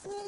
अस्सलाम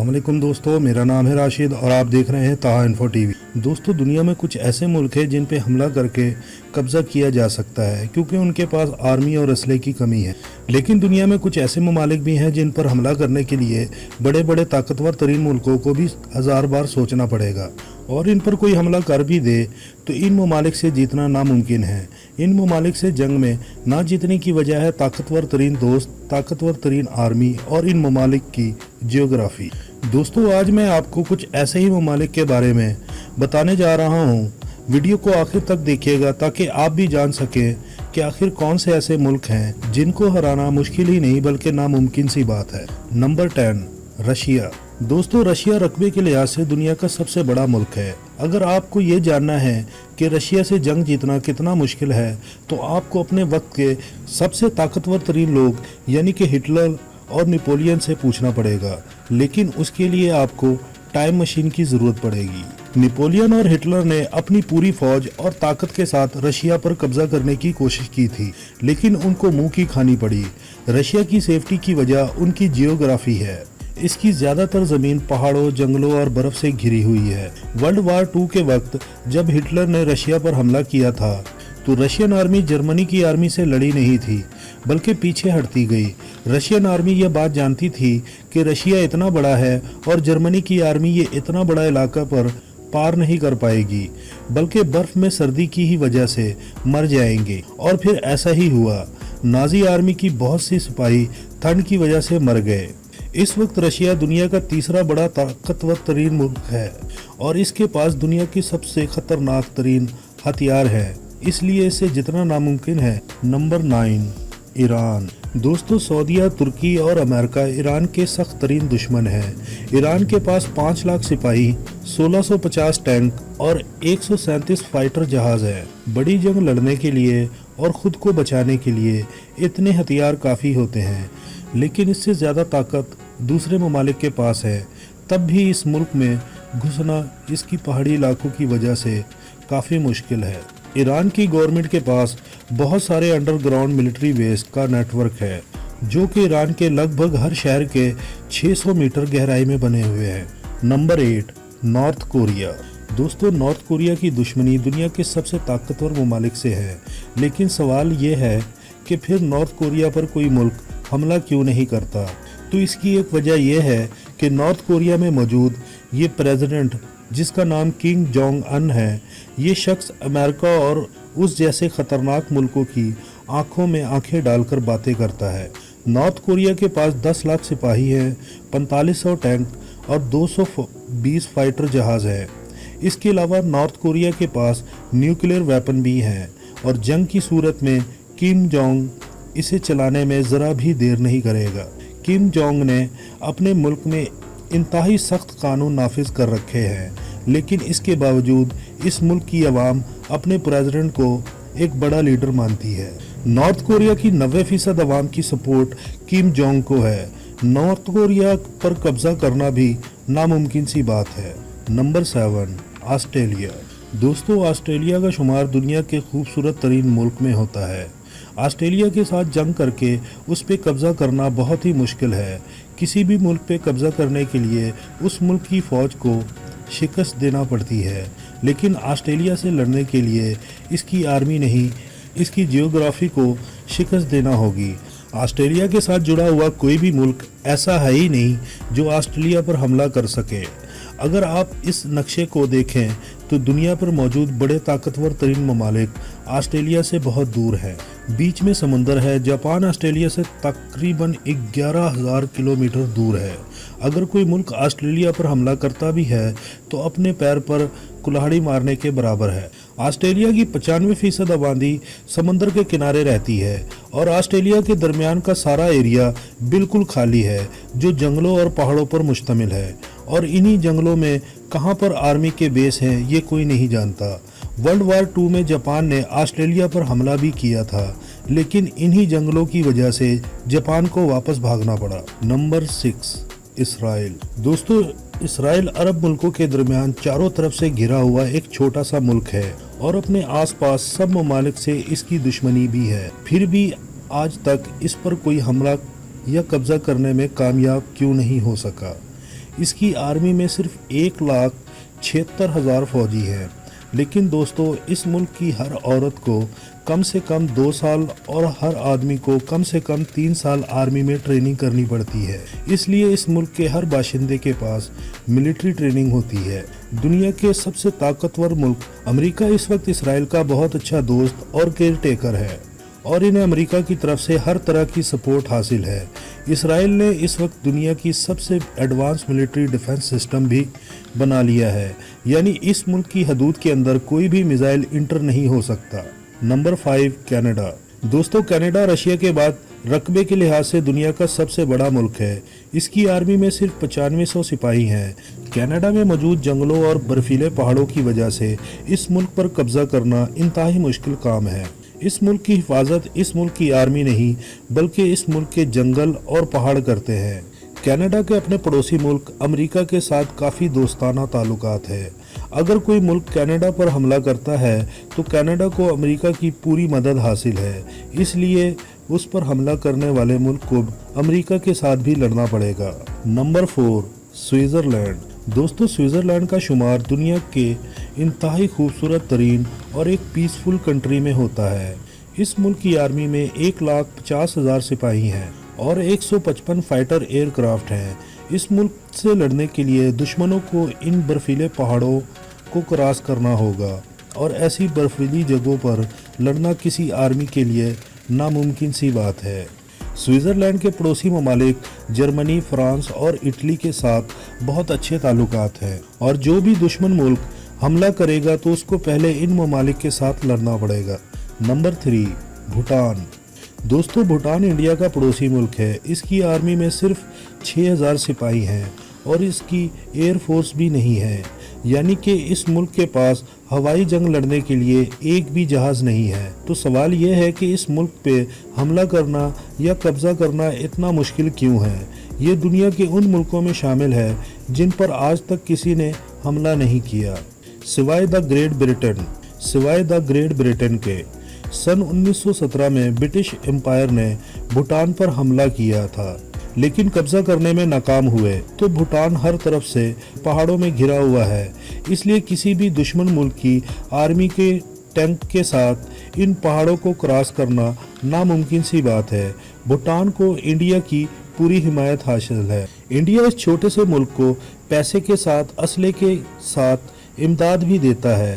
वालेकुम दोस्तों, मेरा नाम है राशिद और आप देख रहे हैं ताहा इन्फो टीवी। दोस्तों, दुनिया में कुछ ऐसे मुल्क हैं जिन पे हमला करके कब्जा किया जा सकता है क्योंकि उनके पास आर्मी और असले की कमी है। लेकिन दुनिया में कुछ ऐसे ममालिक भी हैं जिन पर हमला करने के लिए बड़े बड़े ताकतवर तरीन मुल्कों को भी 1000 बार सोचना पड़ेगा, और इन पर कोई हमला कर भी दे तो इन ममालिक से जीतना नामुमकिन है। इन ममालिक से जंग में ना जीतने की वजह है ताकतवर तरीन दोस्त, ताकतवर तरीन आर्मी और इन ममालिक की जियोग्राफी। दोस्तों, आज मैं आपको कुछ ऐसे ही ममालिक के बारे में बताने जा रहा हूँ। वीडियो को आखिर तक देखिएगा ताकि आप भी जान सकें कि आखिर कौन से ऐसे मुल्क हैं जिनको हराना मुश्किल ही नहीं बल्कि नामुमकिन सी बात है। Number 10, Russia. दोस्तों, रशिया रकबे के लिहाज से दुनिया का सबसे बड़ा मुल्क है। अगर आपको ये जानना है कि रशिया से जंग जीतना कितना मुश्किल है तो आपको अपने वक्त के सबसे ताकतवर तरीन लोग यानी कि हिटलर और नेपोलियन से पूछना पड़ेगा। लेकिन उसके लिए आपको टाइम मशीन की ज़रूरत पड़ेगी। नेपोलियन और हिटलर ने अपनी पूरी फौज और ताकत के साथ रशिया पर कब्जा करने की कोशिश की थी, लेकिन उनको मुंह की खानी पड़ी। रशिया की सेफ्टी की वजह उनकी जियोग्राफी है। इसकी ज़्यादातर ज़मीन पहाड़ों, जंगलों और बर्फ़ से घिरी हुई है। वर्ल्ड वार 2 के वक्त जब हिटलर ने रशिया पर हमला किया था तो रशियन आर्मी जर्मनी की आर्मी से लड़ी नहीं थी बल्कि पीछे हटती गई। रशियन आर्मी यह बात जानती थी कि रशिया इतना बड़ा है और जर्मनी की आर्मी ये इतना बड़ा इलाका पर पार नहीं कर पाएगी बल्कि बर्फ में सर्दी की ही वजह से मर जाएंगे। और फिर ऐसा ही हुआ। नाजी आर्मी की बहुत सी सिपाही ठंड की वजह से मर गए। इस वक्त रशिया दुनिया का तीसरा बड़ा ताकतवर तरीन मुल्क है और इसके पास दुनिया की सबसे खतरनाक तरीन हथियार है, इसलिए इसे जितना नामुमकिन है। Number 9, Iran. दोस्तों, सऊदीया, तुर्की और अमेरिका ईरान के सख्त तरीन दुश्मन हैं। ईरान के पास 5 लाख सिपाही, 1650 टैंक और 137 फाइटर जहाज हैं। बड़ी जंग लड़ने के लिए और खुद को बचाने के लिए इतने हथियार काफ़ी होते हैं, लेकिन इससे ज़्यादा ताकत दूसरे ममालिक के पास है। तब भी इस मुल्क में घुसना इसकी पहाड़ी इलाकों की वजह से काफ़ी मुश्किल है। ईरान की गवर्नमेंट के पास बहुत सारे अंडरग्राउंड मिलिट्री बेस का नेटवर्क है जो कि ईरान के लगभग हर शहर के 600 मीटर गहराई में बने हुए हैं। Number 8, north Korea. दोस्तों, नॉर्थ कोरिया की दुश्मनी दुनिया के सबसे ताकतवर ममालिक से है, लेकिन सवाल ये है कि फिर नॉर्थ कोरिया पर कोई मुल्क हमला क्यों नहीं करता। तो इसकी एक वजह यह है कि नॉर्थ कोरिया में मौजूद ये प्रेसिडेंट जिसका नाम किम जोंग अन है, ये शख्स अमेरिका और उस जैसे खतरनाक मुल्कों की आंखों में आंखें डालकर बातें करता है। नॉर्थ कोरिया के पास 10 लाख सिपाही हैं, 4500 टैंक और 220 फाइटर जहाज है। इसके अलावा नॉर्थ कोरिया के पास न्यूक्लियर वेपन भी हैं और जंग की सूरत में किम जोंग इसे चलाने में ज़रा भी देर नहीं करेगा। किम जोंग ने अपने मुल्क में इंतहाई सख्त कानून नाफिज कर रखे हैं, लेकिन इसके बावजूद इस मुल्क की आवाम अपने प्रेसिडेंट को एक बड़ा लीडर मानती है। नॉर्थ कोरिया की 90% आवाम की सपोर्ट किम जोंग को है। नॉर्थ कोरिया पर कब्जा करना भी नामुमकिन सी बात है। Number 7, Australia. दोस्तों, ऑस्ट्रेलिया का शुमार दुनिया के खूबसूरत तरीन मुल्क में होता है। ऑस्ट्रेलिया के साथ जंग करके उस पर कब्जा करना बहुत ही मुश्किल है। किसी भी मुल्क पे कब्जा करने के लिए उस मुल्क की फ़ौज को शिकस्त देना पड़ती है, लेकिन ऑस्ट्रेलिया से लड़ने के लिए इसकी आर्मी नहीं, इसकी जियोग्राफी को शिकस्त देना होगी। ऑस्ट्रेलिया के साथ जुड़ा हुआ कोई भी मुल्क ऐसा है ही नहीं जो ऑस्ट्रेलिया पर हमला कर सके। अगर आप इस नक्शे को देखें तो दुनिया पर मौजूद बड़े ताकतवर तरीन ममालिक ऑस्ट्रेलिया से बहुत दूर हैं। बीच में समुंदर है। जापान ऑस्ट्रेलिया से तकरीबन 11,000 किलोमीटर दूर है। अगर कोई मुल्क ऑस्ट्रेलिया पर हमला करता भी है तो अपने पैर पर कुल्हाड़ी मारने के बराबर है। ऑस्ट्रेलिया की 95% आबादी समंदर के किनारे रहती है और ऑस्ट्रेलिया के दरमियान का सारा एरिया बिल्कुल खाली है जो जंगलों और पहाड़ों पर मुश्तमिल है, और इन्हीं जंगलों में कहां पर आर्मी के बेस हैं ये कोई नहीं जानता। वर्ल्ड वार 2 में जापान ने ऑस्ट्रेलिया पर हमला भी किया था, लेकिन इन्हीं जंगलों की वजह से जापान को वापस भागना पड़ा। Number 6, Israel. दोस्तों, इसराइल अरब मुल्कों के दरमियान चारों तरफ से घिरा हुआ एक छोटा सा मुल्क है اور اپنے آس پاس سب ممالک سے اس کی دشمنی بھی ہے، پھر بھی آج تک اس پر کوئی حملہ یا قبضہ کرنے میں کامیاب کیوں نہیں ہو سکا؟ اس کی آرمی میں صرف 1,76,000 فوجی ہیں، لیکن دوستو اس ملک کی ہر عورت کو کم سے کم 2 سال اور ہر آدمی کو کم سے کم 3 سال آرمی میں ٹریننگ کرنی پڑتی ہے۔ اس لیے اس ملک کے ہر باشندے کے پاس ملٹری ٹریننگ ہوتی ہے۔ دنیا کے سب سے طاقتور ملک امریکہ اس وقت اسرائیل کا بہت اچھا دوست اور کیئر ٹیکر ہے، اور انہیں امریکہ کی طرف سے ہر طرح کی سپورٹ حاصل ہے۔ اسرائیل نے اس وقت دنیا کی سب سے ایڈوانس ملٹری ڈیفنس سسٹم بھی بنا لیا ہے، یعنی اس ملک کی حدود کے اندر کوئی بھی میزائل انٹر نہیں ہو سکتا۔ Number 5، Canada. دوستو کینیڈا رشیا کے بعد رقبے کے لحاظ سے دنیا کا سب سے بڑا ملک ہے۔ اس کی آرمی میں صرف 9500 سپاہی ہیں۔ کینیڈا میں موجود جنگلوں اور برفیلے پہاڑوں کی وجہ سے اس ملک پر قبضہ کرنا انتہائی مشکل کام ہے۔ اس ملک کی حفاظت اس ملک کی آرمی نہیں بلکہ اس ملک کے جنگل اور پہاڑ کرتے ہیں۔ کینیڈا کے اپنے پڑوسی ملک امریکہ کے ساتھ کافی دوستانہ تعلقات ہیں۔ اگر کوئی ملک کینیڈا پر حملہ کرتا ہے تو کینیڈا کو امریکہ کی پوری مدد حاصل ہے، اس لیے اس پر حملہ کرنے والے ملک کو امریکہ کے ساتھ بھی لڑنا پڑے گا۔ Number 4، Switzerland. دوستو سوئٹزرلینڈ کا شمار دنیا کے انتہائی خوبصورت ترین اور ایک پیسفل کنٹری میں ہوتا ہے۔ اس ملک کی آرمی میں 1,50,000 سپاہی ہیں اور 155 فائٹر ایئر کرافٹ ہیں۔ اس ملک سے لڑنے کے لیے دشمنوں کو ان برفیلے پہاڑوں کو کراس کرنا ہوگا، اور ایسی برفیلی جگہوں پر لڑنا کسی آرمی کے لیے ناممکن سی بات ہے۔ سوئٹزرلینڈ کے پڑوسی ممالک جرمنی، فرانس اور اٹلی کے ساتھ بہت اچھے تعلقات ہیں، اور جو بھی دشمن ملک حملہ کرے گا تو اس کو پہلے ان ممالک کے ساتھ لڑنا پڑے گا۔ نمبر 3، بھوٹان۔ دوستو بھوٹان انڈیا کا پڑوسی ملک ہے۔ اس کی آرمی میں صرف 6,000 سپاہی ہیں اور اس کی ایئر فورس بھی نہیں ہے، یعنی کہ اس ملک کے پاس ہوائی جنگ لڑنے کے لیے ایک بھی جہاز نہیں ہے۔ تو سوال یہ ہے کہ اس ملک پہ حملہ کرنا یا قبضہ کرنا اتنا مشکل کیوں ہے؟ یہ دنیا کے ان ملکوں میں شامل ہے جن پر آج تک کسی نے حملہ نہیں کیا، سوائے دا گریٹ برٹن کے۔ سن 1917 میں برٹش امپائر نے بھوٹان پر حملہ کیا تھا، لیکن قبضہ کرنے میں ناکام ہوئے۔ تو بھوٹان ہر طرف سے پہاڑوں میں گھرا ہوا ہے، اس لیے کسی بھی دشمن ملک کی آرمی کے ٹینک کے ساتھ ان پہاڑوں کو کراس کرنا ناممکن سی بات ہے۔ بھوٹان کو انڈیا کی پوری حمایت حاصل ہے۔ انڈیا اس چھوٹے سے ملک کو پیسے کے ساتھ، اسلحے کے ساتھ امداد بھی دیتا ہے۔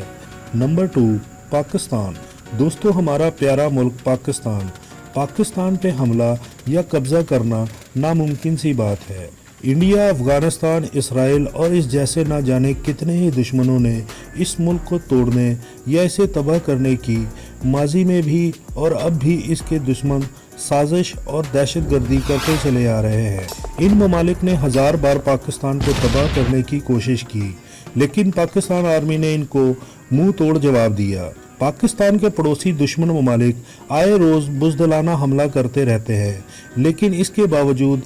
نمبر 2، پاکستان۔ دوستو ہمارا پیارا ملک پاکستان پہ حملہ یا قبضہ کرنا ناممکن سی بات ہے۔ انڈیا، افغانستان، اسرائیل اور اس جیسے نہ جانے کتنے ہی دشمنوں نے اس ملک کو توڑنے یا اسے تباہ کرنے کی ماضی میں بھی اور اب بھی اس کے دشمن سازش اور دہشت گردی کرتے چلے آ رہے ہیں۔ ان ممالک نے 1000 بار پاکستان کو تباہ کرنے کی کوشش کی، لیکن پاکستان آرمی نے ان کو منہ توڑ جواب دیا۔ پاکستان کے پڑوسی دشمن ممالک آئے روز بزدلانہ حملہ کرتے رہتے ہیں، لیکن اس کے باوجود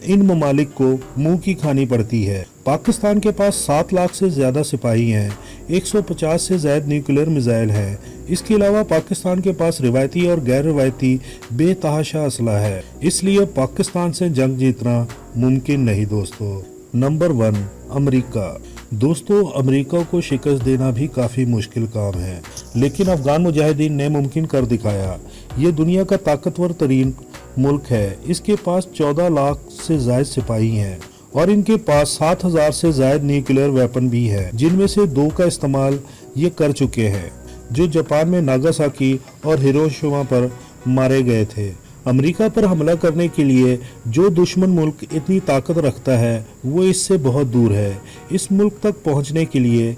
ان ممالک کو منہ کی کھانی پڑتی ہے۔ پاکستان کے پاس 7 لاکھ سے زیادہ سپاہی ہیں، 150 سے زائد نیوکلیر میزائل ہیں۔ اس کے علاوہ پاکستان کے پاس روایتی اور غیر روایتی بے تحاشا اسلحہ ہے، اس لیے پاکستان سے جنگ جیتنا ممکن نہیں دوستو۔ نمبر 1، امریکہ۔ دوستو امریکہ کو شکست دینا بھی کافی مشکل کام ہے، لیکن افغان مجاہدین نے ممکن کر دکھایا۔ یہ دنیا کا طاقتور ترین ملک ہے۔ اس کے پاس 14 لاکھ سے زائد سپاہی ہیں اور ان کے پاس 7,000 سے زائد نیوکلیر ویپن بھی ہے، جن میں سے 2 کا استعمال یہ کر چکے ہیں، جو جاپان میں ناگاساکی اور ہیروشیما پر مارے گئے تھے۔ امریکہ پر حملہ کرنے کے لیے جو دشمن ملک اتنی طاقت رکھتا ہے وہ اس سے بہت دور ہے۔ اس ملک تک پہنچنے کے لیے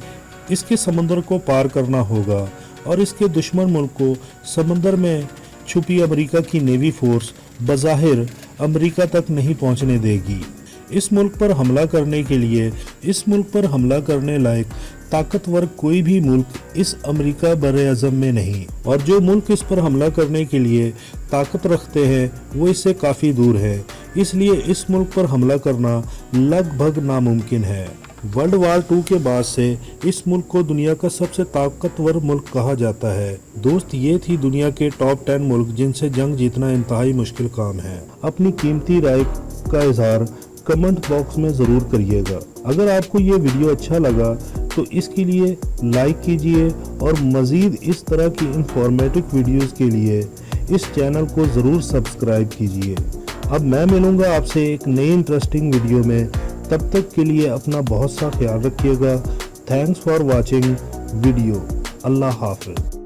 اس کے سمندر کو پار کرنا ہوگا، اور اس کے دشمن ملک کو سمندر میں چھپی امریکہ کی نیوی فورس بظاہر امریکہ تک نہیں پہنچنے دے گی۔ اس ملک پر حملہ کرنے کے لیے، اس ملک پر حملہ کرنے لائق طاقتور کوئی بھی ملک اس امریکہ براعظم میں نہیں، اور جو ملک اس پر حملہ کرنے کے لیے طاقت رکھتے ہیں وہ اس سے کافی دور ہے، اس لیے اس ملک پر حملہ کرنا لگ بھگ ناممکن ہے۔ वर्ल्ड वार 2 के बाद से इस मुल्क को दुनिया का सबसे ताकतवर मुल्क कहा जाता है। दोस्त, ये थी दुनिया के टॉप 10 मुल्क जिनसे जंग जीतना इंतहाई मुश्किल काम है। अपनी कीमती राय का इजहार कमेंट बॉक्स में ज़रूर करिएगा। अगर आपको ये वीडियो अच्छा लगा तो इसके लिए लाइक कीजिए और मज़ीद इस तरह की इंफॉर्मेटिव वीडियोस के लिए इस चैनल को ज़रूर सब्सक्राइब कीजिए। अब मैं मिलूँगा आपसे एक नई इंटरेस्टिंग वीडियो में। तब तक के लिए अपना बहुत सा ख्याल रखिएगा। Thanks for watching video. अल्लाह हाफ़िज़।